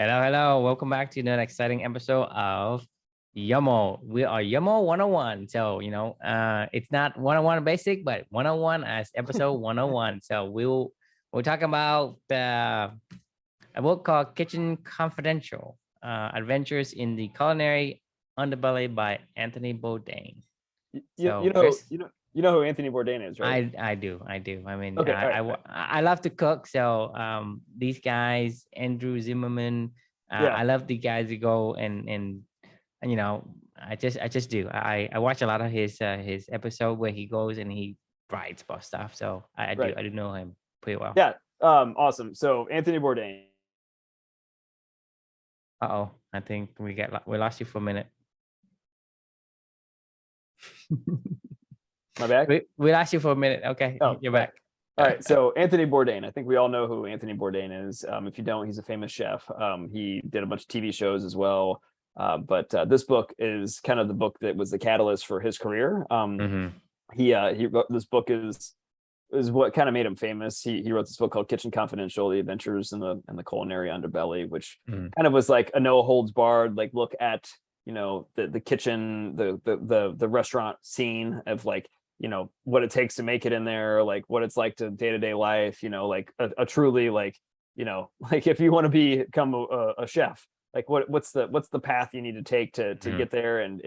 Hello, hello. Welcome back to another exciting episode of Yoml. We are Yoml 101. So, it's not 101 basic, but 101 as episode 101. So we'll talk about a book called Kitchen Confidential, Adventures in the Culinary Underbelly by Anthony Bourdain. So, Chris, You know who Anthony Bourdain is, right? I do. I mean, Okay, all right. I love to cook. So these guys, Andrew Zimmerman, Yeah, I love the guys who go and I just do. I watch a lot of his episode where he goes and he writes about stuff. So right. I do know him pretty well. Yeah, awesome. So Anthony Bourdain. Uh-oh, I think we lost you for a minute. My back? We lost you for a minute. Okay, you're back. All right, so Anthony Bourdain. I think we all know who Anthony Bourdain is. If you don't, he's a famous chef. He did a bunch of TV shows as well. But this book is kind of the book that was the catalyst for his career. He wrote this book is what kind of made him famous. He wrote this book called Kitchen Confidential: The Adventures in the Culinary Underbelly, which kind of was like a no holds barred like look at the kitchen, the restaurant scene of like what it takes to make it in there, like what it's like to day-to-day life, like a truly like like if you want to become a chef, like what's the path you need to take to get there, and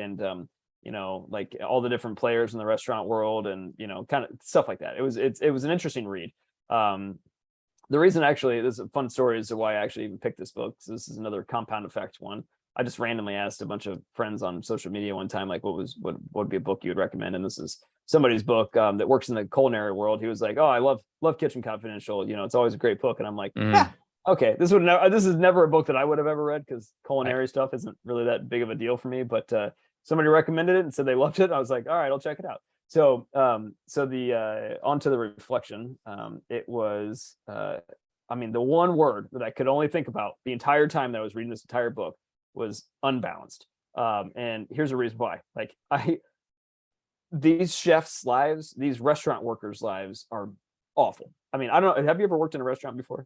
like all the different players in the restaurant world, and kind of stuff like that. It was an interesting read. The reason, actually, there's a fun story as to why I actually even picked this book. So this is another compound effect one. I just randomly asked a bunch of friends on social media one time, like, what would be a book you would recommend? And this is somebody's book that works in the culinary world. He was like, "Oh, I love Kitchen Confidential. It's always a great book." And I'm like, "Yeah, okay, this is never a book that I would have ever read, because culinary stuff isn't really that big of a deal for me." But somebody recommended it and said they loved it. I was like, "All right, I'll check it out." So the onto the reflection. It was the one word that I could only think about the entire time that I was reading this entire book was unbalanced. And here's a reason why. Like, these chefs' lives, these restaurant workers' lives are awful. I mean, I don't know. Have you ever worked in a restaurant before?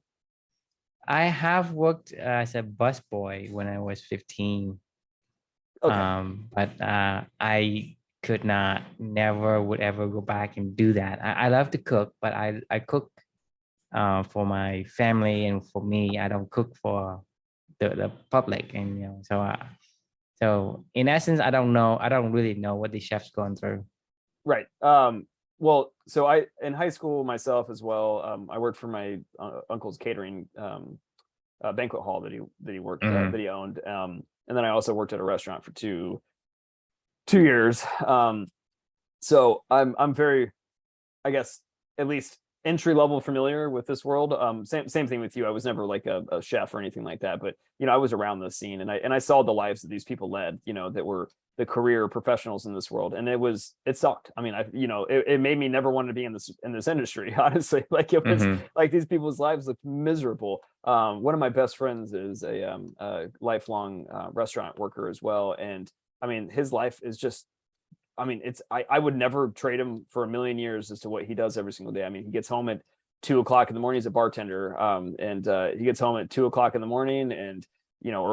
I have worked as a busboy when I was 15. Okay. But I could not, never would ever go back and do that. I love to cook, but I cook for my family and for me. I don't cook for the public, and so in essence, I don't really know what the chef's going through. Right. Well, so I in high school myself as well. I worked for my uncle's catering banquet hall that he worked that he owned. And then I also worked at a restaurant for two years. So I'm very, I guess, at least entry level familiar with this world. Same thing with you. I was never like a chef or anything like that, but I was around the scene, and I saw the lives that these people led, that were the career professionals in this world, and it sucked. I mean, it made me never want to be in this industry, honestly. Like, it was like these people's lives looked miserable. One of my best friends is a lifelong restaurant worker as well, and I mean, his life is just, I mean, I would never trade him for a million years as to what he does every single day. I mean, he gets home at 2:00 in the morning. He's a bartender. And he gets home at 2:00 in the morning, and,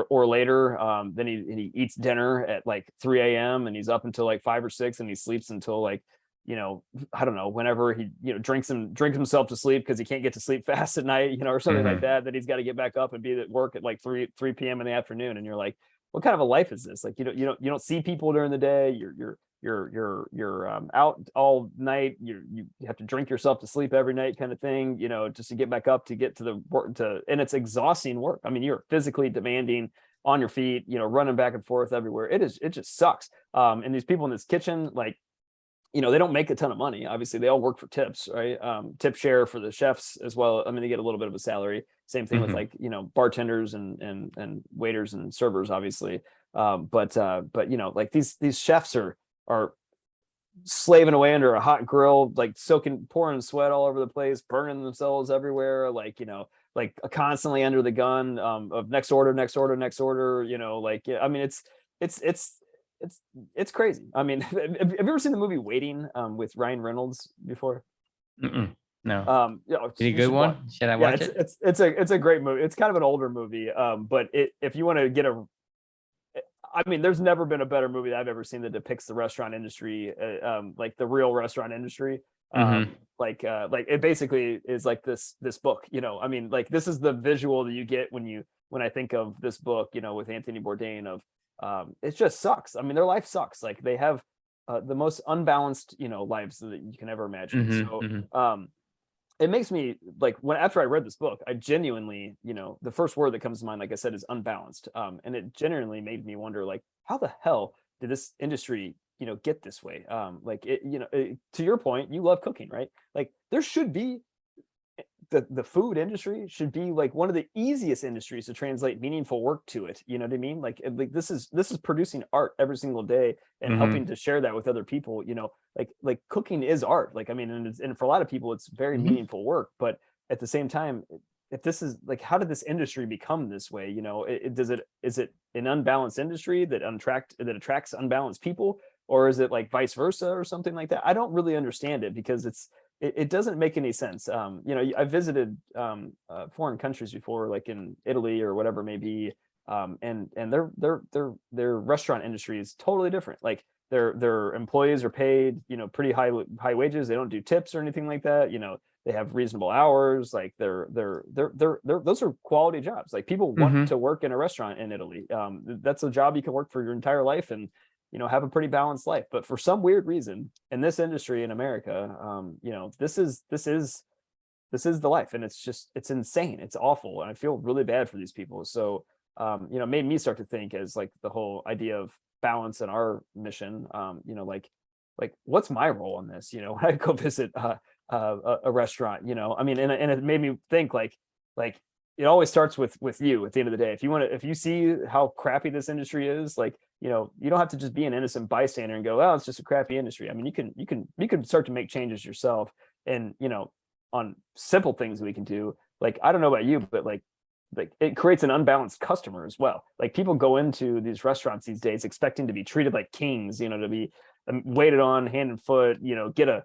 or later. Then he eats dinner at like 3 a.m. and he's up until like 5 or 6, and he sleeps until like, I don't know, whenever he, drinks himself to sleep because he can't get to sleep fast at night, or something like that he's got to get back up and be at work at like 3 p.m. in the afternoon. And you're like, what kind of a life is this? Like, you don't see people during the day. You're out all night. You have to drink yourself to sleep every night, kind of thing, just to get back up to get to the work, and it's exhausting work. I mean, you're physically demanding, on your feet, running back and forth everywhere. It just sucks. And these people in this kitchen, like, they don't make a ton of money. Obviously, they all work for tips, right? Tip share for the chefs as well. I mean, they get a little bit of a salary. Same thing with like, bartenders and waiters and servers, obviously. But like these chefs are slaving away under a hot grill, like pouring sweat all over the place, burning themselves everywhere, like, like constantly under the gun of next order. Like, I mean, it's crazy. I mean, have you ever seen the movie Waiting with Ryan Reynolds before? Mm-mm. No. You know, Is it a you good should watch. one? Should I Yeah, watch it? it's a great movie. It's kind of an older movie, but if you want to get I mean, there's never been a better movie that I've ever seen that depicts the restaurant industry, like the real restaurant industry. Mm-hmm. Like it basically is like this book, you know. I mean, like this is the visual that you get when I think of this book, you know, with Anthony Bourdain of it just sucks. I mean, their life sucks. Like they have the most unbalanced, you know, lives that you can ever imagine. Mm-hmm. So Mm-hmm. it makes me like when after I read this book, I genuinely, you know, the first word that comes to mind, like I said, is unbalanced. And it genuinely made me wonder, like, how the hell did this industry, you know, get this way? Like it, you know, to your point, you love cooking, right? Like there should be the food industry should be like one of the easiest industries to translate meaningful work to it. You know what I mean? Like this is producing art every single day and helping to share that with other people. You know, like cooking is art. Like I mean, and for a lot of people, it's very Mm-hmm. meaningful work. But at the same time, if this is like, how did this industry become this way? You know, is it an unbalanced industry that attracts unbalanced people, or is it like vice versa or something like that? I don't really understand it because it doesn't make any sense. You know, I visited foreign countries before, like in Italy or whatever it may be, and their restaurant industry is totally different. Like their employees are paid, you know, pretty high wages. They don't do tips or anything like that. You know, they have reasonable hours. Like they're those are quality jobs. Like people want Mm-hmm. to work in a restaurant in Italy. That's a job you can work for your entire life and you know have a pretty balanced life. But for some weird reason in this industry in America, you know, this is the life, and it's insane. It's awful, and I feel really bad for these people. So you know, it made me start to think as like the whole idea of balance in our mission. You know, like what's my role in this? You know, when I go visit a restaurant, you know, I mean, and it made me think like it always starts with you at the end of the day. If you see how crappy this industry is, like you know, you don't have to just be an innocent bystander and go, oh, it's just a crappy industry. I mean, you can start to make changes yourself, and you know, on simple things we can do. Like I don't know about you, but like it creates an unbalanced customer as well. Like people go into these restaurants these days expecting to be treated like kings, you know, to be waited on hand and foot, you know, get an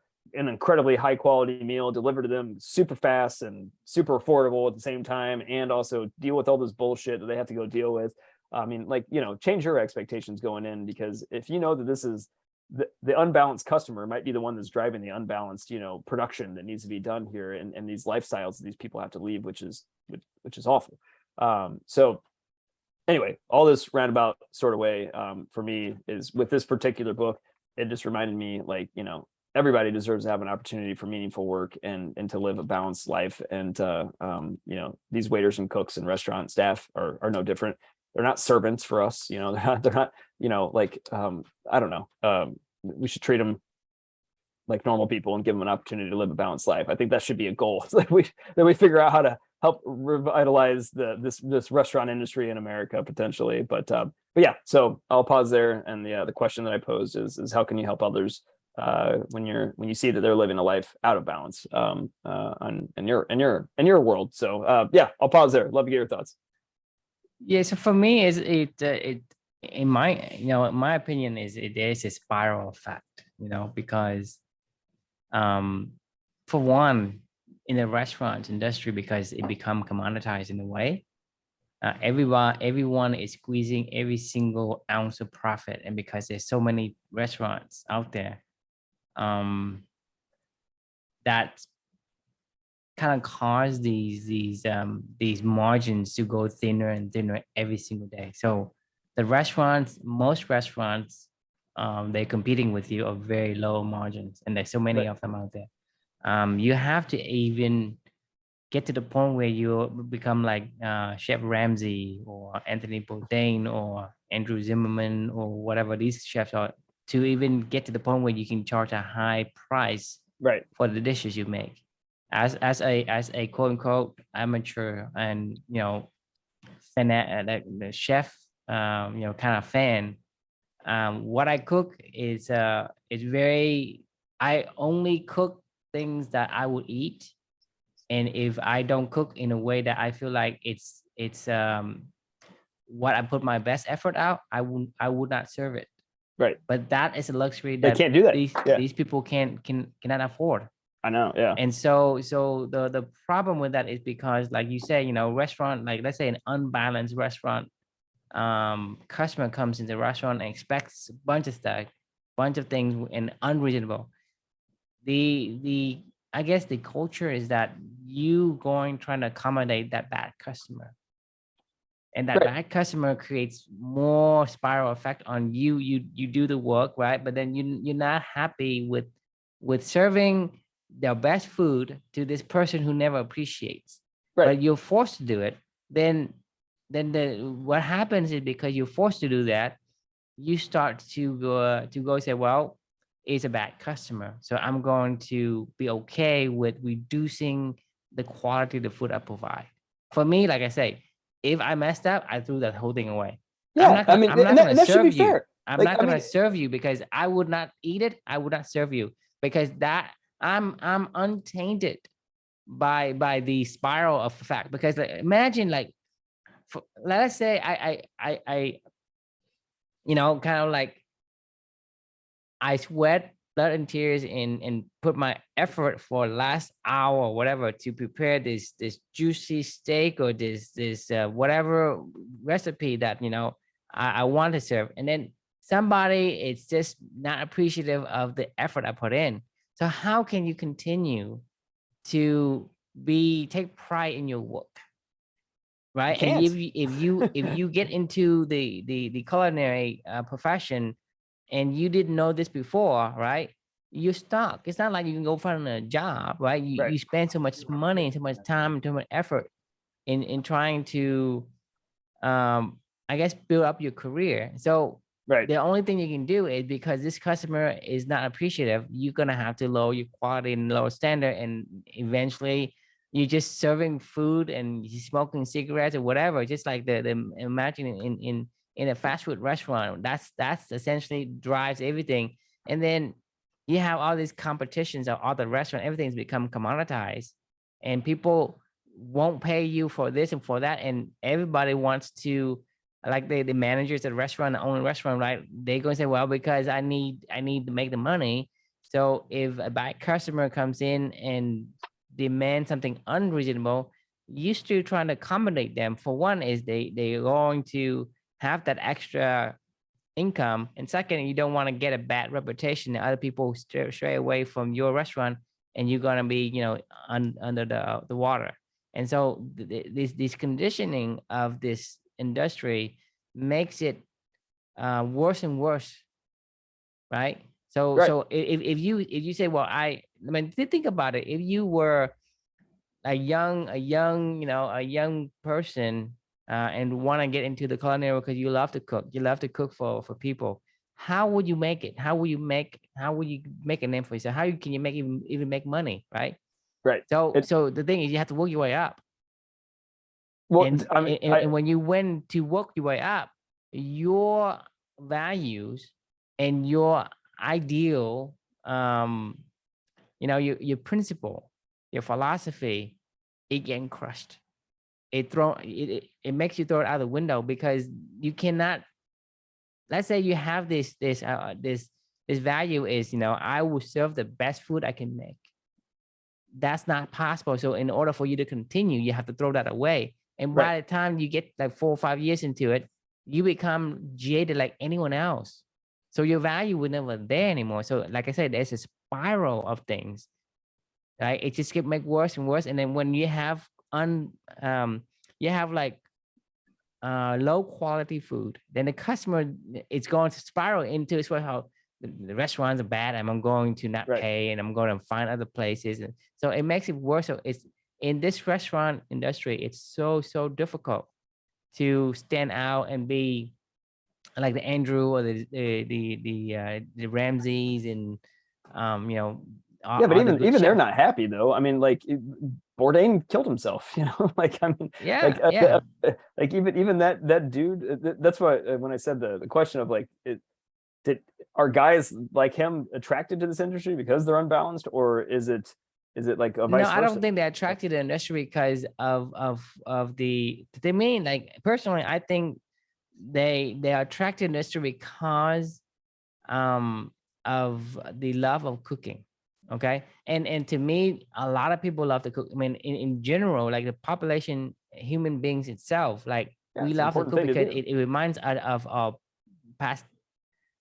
incredibly high quality meal delivered to them super fast and super affordable at the same time, and also deal with all this bullshit that they have to go deal with. I mean, like, you know, change your expectations going in, because if you know that this is the unbalanced customer might be the one that's driving the unbalanced, you know, production that needs to be done here, and these lifestyles that these people have to leave, which is awful. So anyway, all this roundabout sort of way, for me is with this particular book, it just reminded me, like, you know, everybody deserves to have an opportunity for meaningful work and to live a balanced life. And you know, these waiters and cooks and restaurant staff are no different. They're not servants for us, you know. They're not, you know, like I don't know. We should treat them like normal people and give them an opportunity to live a balanced life. I think that should be a goal. It's like we figure out how to help revitalize this restaurant industry in America potentially. But yeah, so I'll pause there. And the question that I posed is how can you help others when you see that they're living a life out of balance in your world. So yeah, I'll pause there. Love to get your thoughts. Yeah, so for me, is it in my, you know, my opinion is it is a spiral effect, you know, because for one, in the restaurant industry, because it become commoditized in a way, everyone is squeezing every single ounce of profit, and because there's so many restaurants out there, that kind of cause these margins to go thinner and thinner every single day. So the most restaurants, they're competing with you of very low margins, and there's so many Right. of them out there. You have to even get to the point where you become like Chef Ramsay or Anthony Bourdain or Andrew Zimmerman or whatever these chefs are, to even get to the point where you can charge a high price Right. for the dishes you make. As a quote unquote amateur and, you know, the chef, you know, kind of fan, what I cook is very, I only cook things that I would eat. And if I don't cook in a way that I feel like it's what I put my best effort out, I would not serve it. Right. But that is a luxury They that can't do that. Yeah. these people cannot afford. I know. Yeah. And so the problem with that is because, like you say, restaurant, like let's say an unbalanced restaurant, customer comes into the restaurant and expects a bunch of stuff, bunch of things, and unreasonable. The I guess the culture is that you going trying to accommodate that bad customer, and that Right. bad customer creates more spiral effect on you. You do the work, right? But then you're not happy with serving the best food to this person who never appreciates, Right. but you're forced to do it. Then what happens is, because you're forced to do that, you start to go say, well, it's a bad customer, so I'm going to be okay with reducing the quality of the food I provide. For me, like I say, if I messed up, I threw that whole thing away. i'm Yeah. not I gonna mean, i'm not and gonna that should be serve you. fair. I'm Like, not I gonna mean, serve you because I would not eat it. I would not serve you, because that I'm untainted by the spiral of fact. Because, like, imagine, like, let us say I kind of like, I sweat blood and tears and put my effort for last hour or whatever to prepare this juicy steak, or this whatever recipe that I want to serve, and then somebody it's just not appreciative of the effort I put in. So how can you continue to be take pride in your work, you right? And can't. if you get into the culinary profession, and you didn't know this before, right? You're stuck. It's not like you can go find a job, right? You Right. you spend so much money and so much time and so much effort in trying to I guess build up your career. So Right. the only thing you can do is, because this customer is not appreciative, you're gonna have to lower your quality and lower standard, and eventually you're just serving food and you're smoking cigarettes or whatever. Just like the imagine in a fast food restaurant, that's essentially drives everything. And then you have all these competitions of other restaurant, everything's become commoditized, and people won't pay you for this and for that, and everybody wants to, like, the managers at the restaurant, the owner restaurant, right? They're going to say, well, because I need to make the money. So if a bad customer comes in and demand something unreasonable, you still trying to accommodate them. For one, is they're going to have that extra income, and second, you don't want to get a bad reputation that other people stray away from your restaurant, and you're going to be under the water. And so this conditioning of this industry makes it worse and worse, right? So Right. if you say, well, I mean, think about it. If you were a young person, and want to get into the culinary because you love to cook for people, how would you make it? How would you make a name for yourself? Can you make even make money, right? Right. So It, so the thing is, you have to work your way up. well, and I mean, and, and when you went to work your way up, your values and your ideal, your principle, your philosophy, it getting crushed. It makes you throw it out the window, because you cannot. Let's say you have this value is, I will serve the best food I can make. That's not possible. So in order for you to continue, you have to throw that away. And right. by the time you get like 4 or 5 years into it, you become jaded like anyone else. So your value would never there anymore. So like I said, there's a spiral of things, right? It just get make worse and worse. And then when you have you have like low quality food, then the customer, it's going to spiral into this way, how the restaurants are bad and I'm going to not Right. pay and I'm going to find other places. And so it makes it worse. So it's in this restaurant industry, it's so difficult to stand out and be like the Andrew or the Ramses and Yeah, but all the good even they're chef. not happy though. I mean, like Bourdain killed himself. Like, I mean, like Yeah, yeah. like even that dude. That's why when I said the question of like, did are guys like him attracted to this industry because they're unbalanced, or is it like a No, vice I don't versa? think they're attracted to the industry because of the they mean, like, personally, I think they are attracted to the industry because of the love of cooking, Okay. And to me, a lot of people love to cook. I mean, in general, like the population, human beings itself, like Yeah, we it's an love to important cook thing to because do. it reminds us of our past,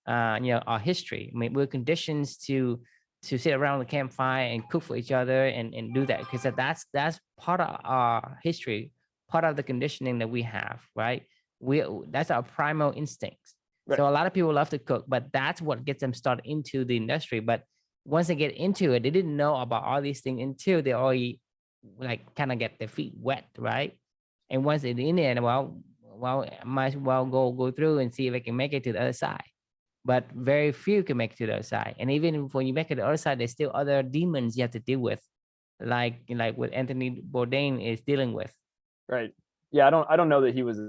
our history. I mean, we're conditioned to sit around the campfire and cook for each other and do that because that's part of our history, part of the conditioning that we have, right? We That's our primal instincts. Right. So a lot of people love to cook, but that's what gets them started into the industry. But once they get into it, they didn't know about all these things until they already like kind of get their feet wet, right? And once they're in there, well, might as well go through and see if I can make it to the other side. But very few can make it to the other side. And even when you make it to the other side, there's still other demons you have to deal with, like what Anthony Bourdain is dealing with. Right. Yeah, I don't know that he was,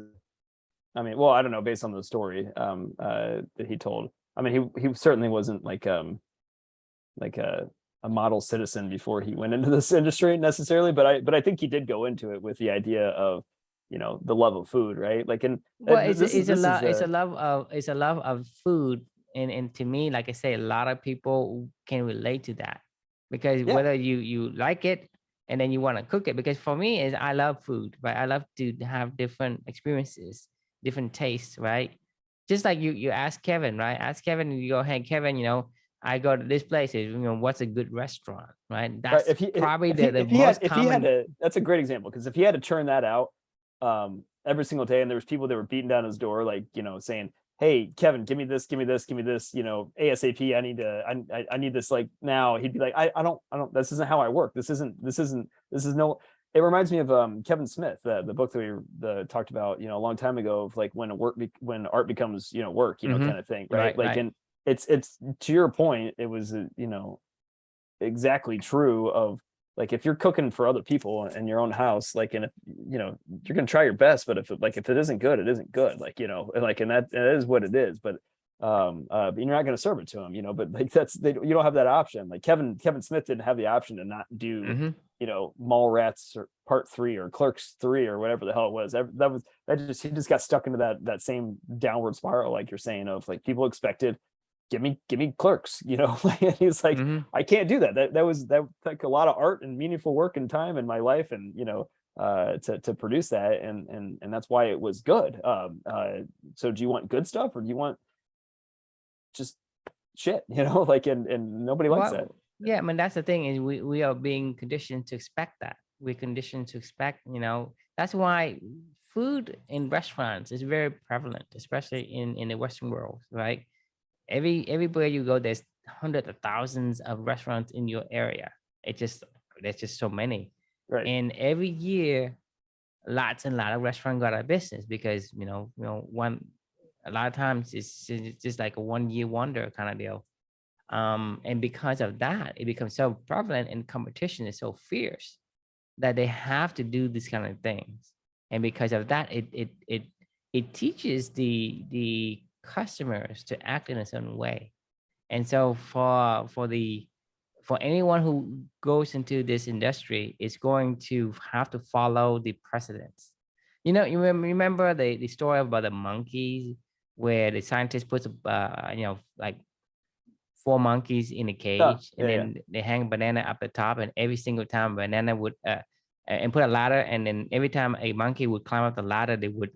I mean, well, I don't know based on the story that he told. I mean, he certainly wasn't like a model citizen before he went into this industry necessarily, but I think he did go into it with the idea of, the love of food, right? Like, and Well, this is it's a the love of food, and to me, like I say, a lot of people can relate to that because yeah. whether you like it and then you want to cook it, because for me is I love food, right? I love to have different experiences, different tastes, right? Just like you ask Kevin, right? Ask Kevin, you go, hey Kevin, I go to this place, what's a good restaurant, right? Right. That's probably the If he had most common. to, that's a great example, because if he had to churn that out every single day, and there was people that were beating down his door, like, saying, hey Kevin, give me this, give me this, give me this, ASAP, I need this like now. He'd be like, I don't, this isn't how I work. This is no. It reminds me of Kevin Smith, the book that we talked about, a long time ago, of like when art becomes, work, Hmm. kind of thing, right? Right, Like, right. and it's to your point, it was exactly true of, like, if you're cooking for other people in your own house, like, and if you're gonna try your best, but if it isn't good, it isn't good, like, like, and that is what it is. But you're not going to serve it to them, but like, you don't have that option. Like, Kevin Smith didn't have the option to not do Hmm. Mallrats or Part 3 or Clerks 3 or whatever the hell it was. He just got stuck into that same downward spiral, like you're saying, of like, people expected, give me Clerks, and he's like, Hmm. I can't do that. That took a lot of art and meaningful work and time in my life, and to produce that, and that's why it was good. So do you want good stuff, or do you want just shit? Like, and nobody likes that. Well, yeah, I mean that's the thing is we are being conditioned to expect that. We're conditioned to expect, that's why food in restaurants is very prevalent, especially in the Western world, right? Everywhere you go, there's hundreds of thousands of restaurants in your area. It just There's just so many, Right. and every year, lots and lot of restaurants go out of business because one a lot of times it's just like a 1 year wonder kind of deal. And because of that, it becomes so prevalent and competition is so fierce that they have to do these kind of things. And because of that, it teaches the customers to act in a certain way. And so for anyone who goes into this industry is going to have to follow the precedents. Remember the story about the monkeys where the scientist puts like four monkeys in a Oh, cage, and yeah, yeah. then they hang a banana up the top, and every single time banana would and put a ladder, and then every time a monkey would climb up the ladder, they would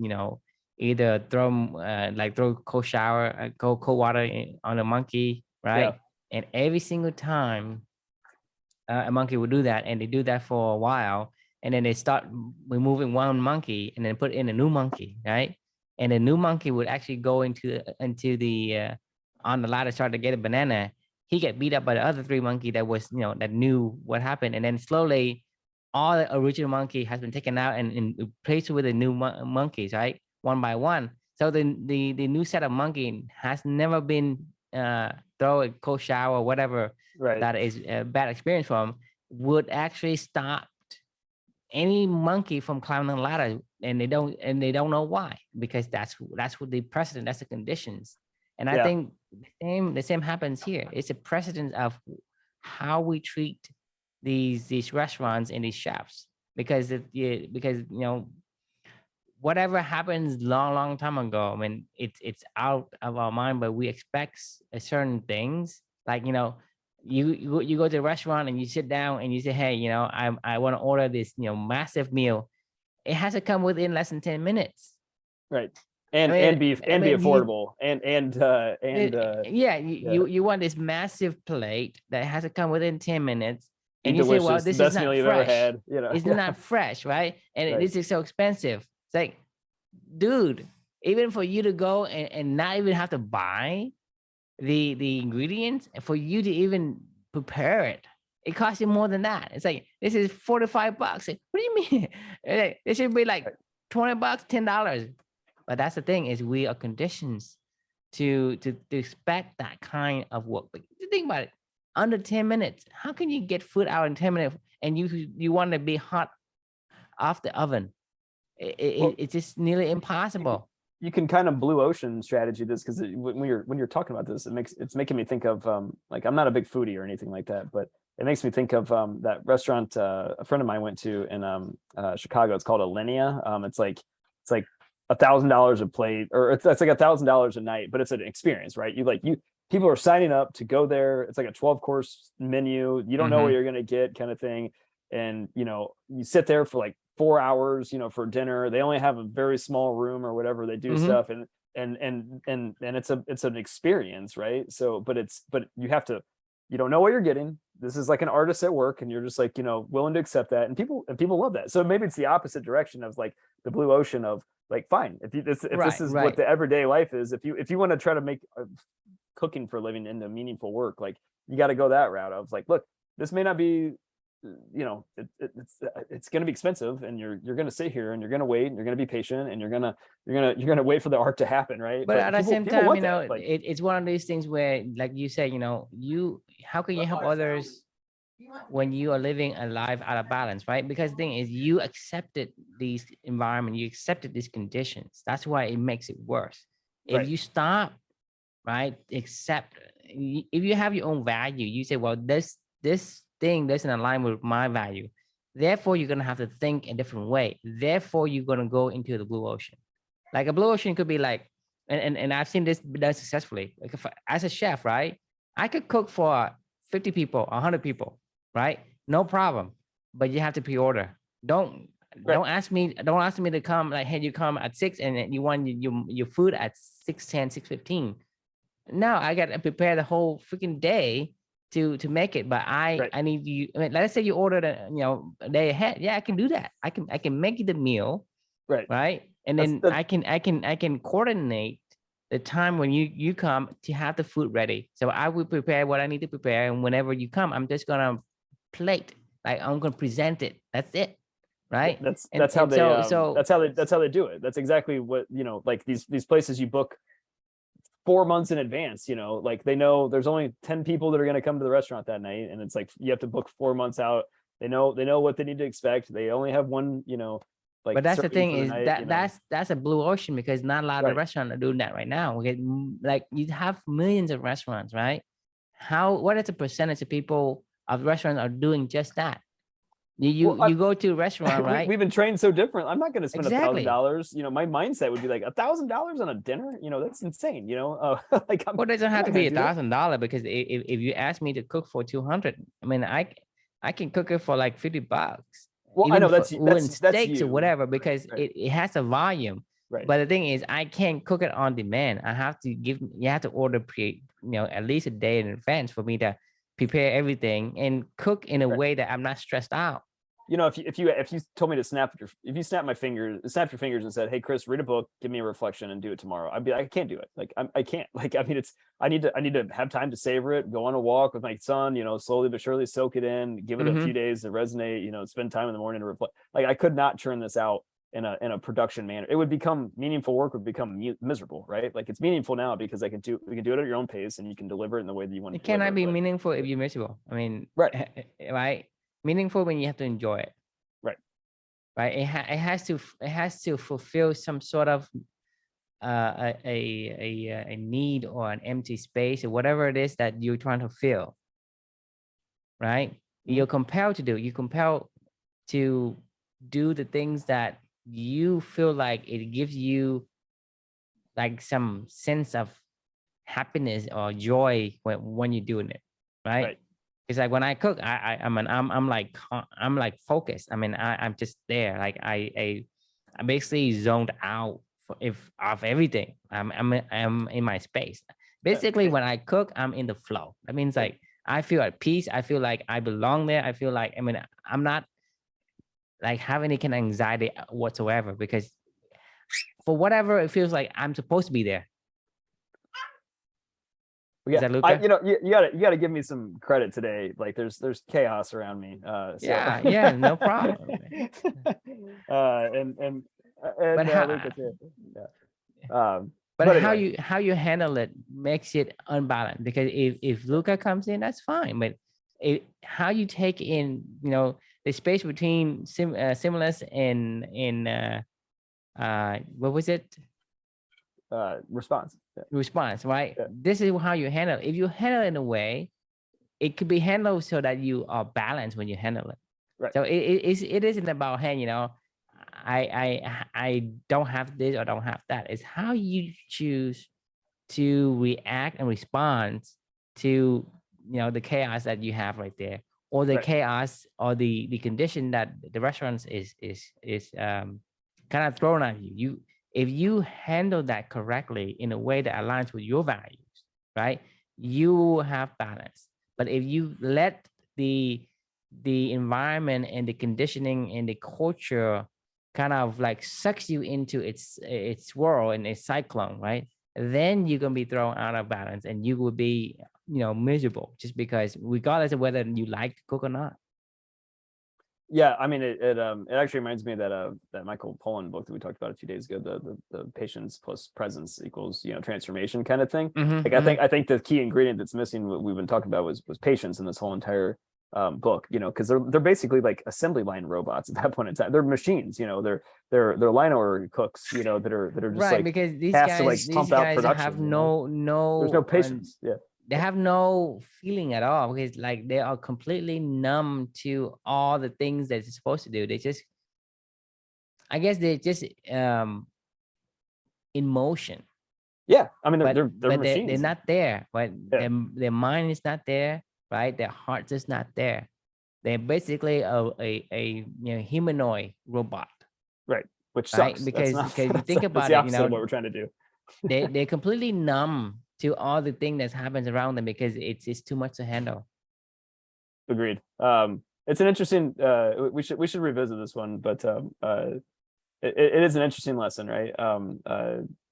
either throw cold water on the monkey, Yeah. right? And every single time a monkey would do that, and they do that for a while, and then they start removing one monkey and then put in a new monkey, right? And the new monkey would actually go into the on the ladder, start to get a banana. He get beat up by the other three monkey that knew what happened, and then slowly all the original monkey has been taken out and replaced with the new monkeys, right? One by one. So the new set of monkey has never been throw a cold shower or whatever Right. that is a bad experience from, would actually stop any monkey from climbing the ladder, and they don't know why, because that's what the precedent, that's the conditions. And I Yeah. think the same happens here. It's a precedent of how we treat these restaurants and these chefs, because whatever happens long time ago, I mean, it's out of our mind, but we expect a certain things, like you go to the restaurant and you sit down and you say, hey, I want to order this, massive meal. It has to come within less than 10 minutes. Right. I And mean, be affordable you want this massive plate that has to come within 10 minutes. And be you say, delicious, well, the this is best not meal you've ever fresh. had. It's not fresh, right? And Right. this is so expensive. It's like, dude, even for you to go and not even have to buy the ingredients, for you to even prepare it, it costs you more than that. It's like, this is $45. Like, what do you mean? It should be like $20, $10. But that's the thing, is we are conditioned to expect that kind of work. But think about it, under 10 minutes, how can you get food out in 10 minutes and you want to be hot off the oven? It's just nearly impossible. You can kind of blue ocean strategy this, because when you're talking about this, it's making me think of like, I'm not a big foodie or anything like that, but it makes me think of that restaurant a friend of mine went to in Chicago. It's called Alinea. It's like $1,000 a plate, or it's like $1,000 a night, but it's an experience, right? People are signing up to go there. It's like a 12-course menu. You don't know what you're gonna get, kind of thing. And you sit there for like 4 hours, for dinner. They only have a very small room or whatever. They do stuff, and it's an experience, right? So, but you don't know what you're getting. This is like an artist at work, and you're just like, willing to accept that. And people love that. So maybe it's the opposite direction of like the blue ocean of like, fine, if this is what the everyday life is, if you want to try to make cooking for a living into meaningful work, like, you got to go that route of like, look, this may not be, it's going to be expensive, and you're going to sit here and you're going to wait and you're going to be patient and you're going to wait for the art to happen, right? But at the same time, it's one of these things where, like you say, how can you help others when you are living a life out of balance, right? Because the thing is, you accepted these environment, you accepted these conditions. That's why it makes it worse. If you stop, right, if you have your own value, you say, well, this thing doesn't align with my value, therefore you're going to have to think a different way, therefore you're going to go into the blue ocean. Like, a blue ocean could be like, and I've seen this done successfully, like, as a chef, right, I could cook for 50 people, 100 people, right? No problem. But you have to pre-order. Don't ask me to come, like, hey, you come at 6 and you want your food at 6:10, 6:15. No, I got to prepare the whole freaking day to make it. But I need you. I mean, let's say you ordered a day ahead. Yeah, I can do that. I can make the meal. Right. And then I can coordinate the time when you come to have the food ready. So I will prepare what I need to prepare. And whenever you come, I'm just going to plate, like, I'm going to present it. That's it. Right. That's how they do it. That's exactly what, like these places you book 4 months in advance, like, they know there's only 10 people that are going to come to the restaurant that night. And it's like, you have to book 4 months out. They know what they need to expect. They only have one, like, but that's the thing, is night, that's a blue ocean, because not a lot of restaurants are doing that right now. Okay, like, you have millions of restaurants, right? What is the percentage of people of restaurants are doing just that? You go to a restaurant, right? We've been trained so different. I'm not going to spend $1,000. My mindset would be like, $1,000 on a dinner. That's insane. Like, well, it doesn't have to be $1,000, because if you ask me to cook for 200, I mean, I can cook it for like $50. Well, I know that's steaks you. or whatever, because it has a volume. Right. But the thing is, I can't cook it on demand. You have to order at least a day in advance for me to prepare everything and cook in a way that I'm not stressed out. If you told me to snap your fingers and said, hey, Chris, read a book, give me a reflection and do it tomorrow, I'd be like, I can't do it. Like, I can't, like, I mean, I need to have time to savor it, go on a walk with my son, slowly but surely soak it in, give it a few days to resonate, spend time in the morning to reflect. Like, I could not churn this out in a production manner. It would become meaningful work, would become miserable, right? Like, it's meaningful now because we can do it at your own pace, and you can deliver it in the way that you want. It cannot be meaningful if you're miserable. I mean, right? Meaningful when you have to enjoy it. Right. It has to fulfill some sort of a need or an empty space or whatever it is that you're trying to fill. Right. You're compelled to do the things that you feel like it gives you like some sense of happiness or joy when you're doing it. Right. It's like when I cook, I'm like focused. I mean, I'm just there. Like I basically zoned out of everything. I'm in my space. Basically, when I cook, I'm in the flow. That means like I feel at peace. I feel like I belong there. I feel like, I mean, I'm not like having any kind of anxiety whatsoever, because for whatever it feels like I'm supposed to be there. Is that Luca? You gotta give me some credit today. Like there's chaos around me. Yeah, no problem. But Luca too. Yeah. But anyway. how you handle it makes it unbalanced, because if Luca comes in, that's fine. But how you take in, the space between stimulus and what was it? Response. Response, right? Yeah. This is how you handle it. If you handle it in a way, it could be handled so that you are balanced when you handle it. Right. So it isn't about, hey, I don't have this or don't have that. It's how you choose to react and respond to the chaos that you have right there, or the chaos or the condition that the restaurant is kind of thrown at you. If you handle that correctly in a way that aligns with your values, right, you will have balance. But if you let the environment and the conditioning and the culture kind of like sucks you into its world and its cyclone, right, then you're gonna be thrown out of balance, and you will be miserable, just because regardless of whether you like to cook or not. Yeah, I mean, it actually reminds me of that Michael Pollan book that we talked about a few days ago, the patience plus presence equals transformation kind of thing. Like I think the key ingredient that's missing, what we've been talking about, was patience in this whole entire book, because they're basically like assembly line robots at that point in time. They're machines, they're line order cooks, that are just right, like, because these has guys to like pump out production, have no there's no patience. they have no feeling at all, because like they are completely numb to all the things that they're supposed to do. I guess they're just in motion. Yeah, I mean, they're machines. They're not there, but their mind is not there, right? Their heart is not there. They're basically a humanoid robot, right? Which sucks, right? Because you think about it, what we're trying to do. they're completely numb to all the thing that happens around them, because it's too much to handle. Agreed. It's an interesting. We should revisit this one, but it is an interesting lesson, right?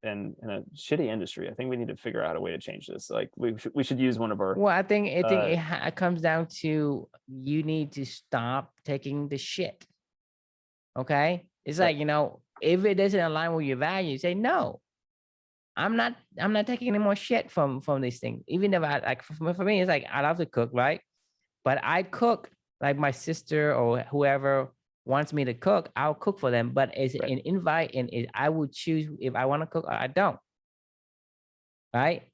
In a shitty industry, I think we need to figure out a way to change this. Like we should use one of our. Well, I think it comes down to, you need to stop taking the shit. Okay, it's like, if it doesn't align with your values, say no. I'm not taking any more shit from these things. Even if I like, for me, it's like, I love to cook, right? But I cook like my sister or whoever wants me to cook, I'll cook for them. But it's an invite, and I will choose if I want to cook or I don't. Right?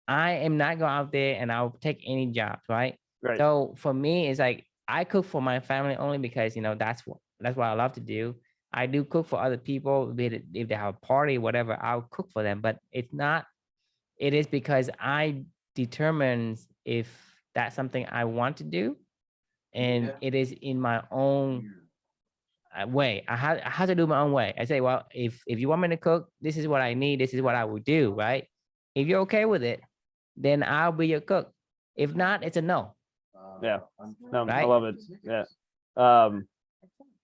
I am not going out there and I'll take any jobs, right? Right. So for me, it's like, I cook for my family only because that's what I love to do. I do cook for other people, if they have a party, whatever, I'll cook for them. But it is because I determine if that's something I want to do, and it is in my own way. I have to do my own way. I say, well, if you want me to cook, this is what I need, this is what I would do, right? If you're okay with it, then I'll be your cook. If not, it's a no. Yeah, no, right? I love it. Yeah,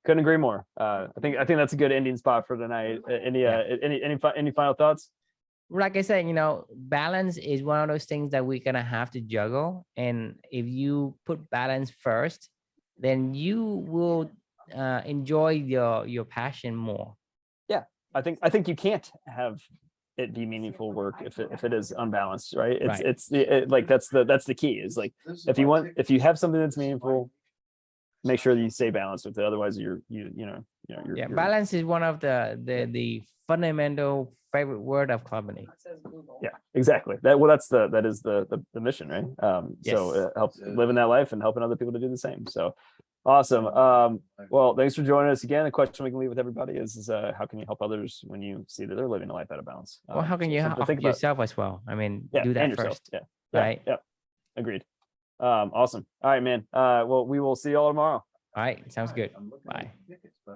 couldn't agree more. I think that's a good ending spot for tonight. Any final thoughts? Like I said, balance is one of those things that we're gonna have to juggle. And if you put balance first, then you will enjoy your passion more. Yeah, I think you can't have it be meaningful work if it is unbalanced, right? It's like that's the key, is like, if you have something that's meaningful, make sure that you stay balanced with it. Otherwise you're balance is one of the fundamental favorite word of Culinary. Yeah, exactly. That is the mission, right? Yes. So help living that life and helping other people to do the same. So awesome. Well, thanks for joining us again. The question we can leave with everybody is how can you help others when you see that they're living a life out of balance? Well, how can you help yourself as well? I mean, do that first. Yeah. Right. Yeah. Agreed. Awesome. All right, man. Well, we will see you all tomorrow. All right, sounds good. Bye.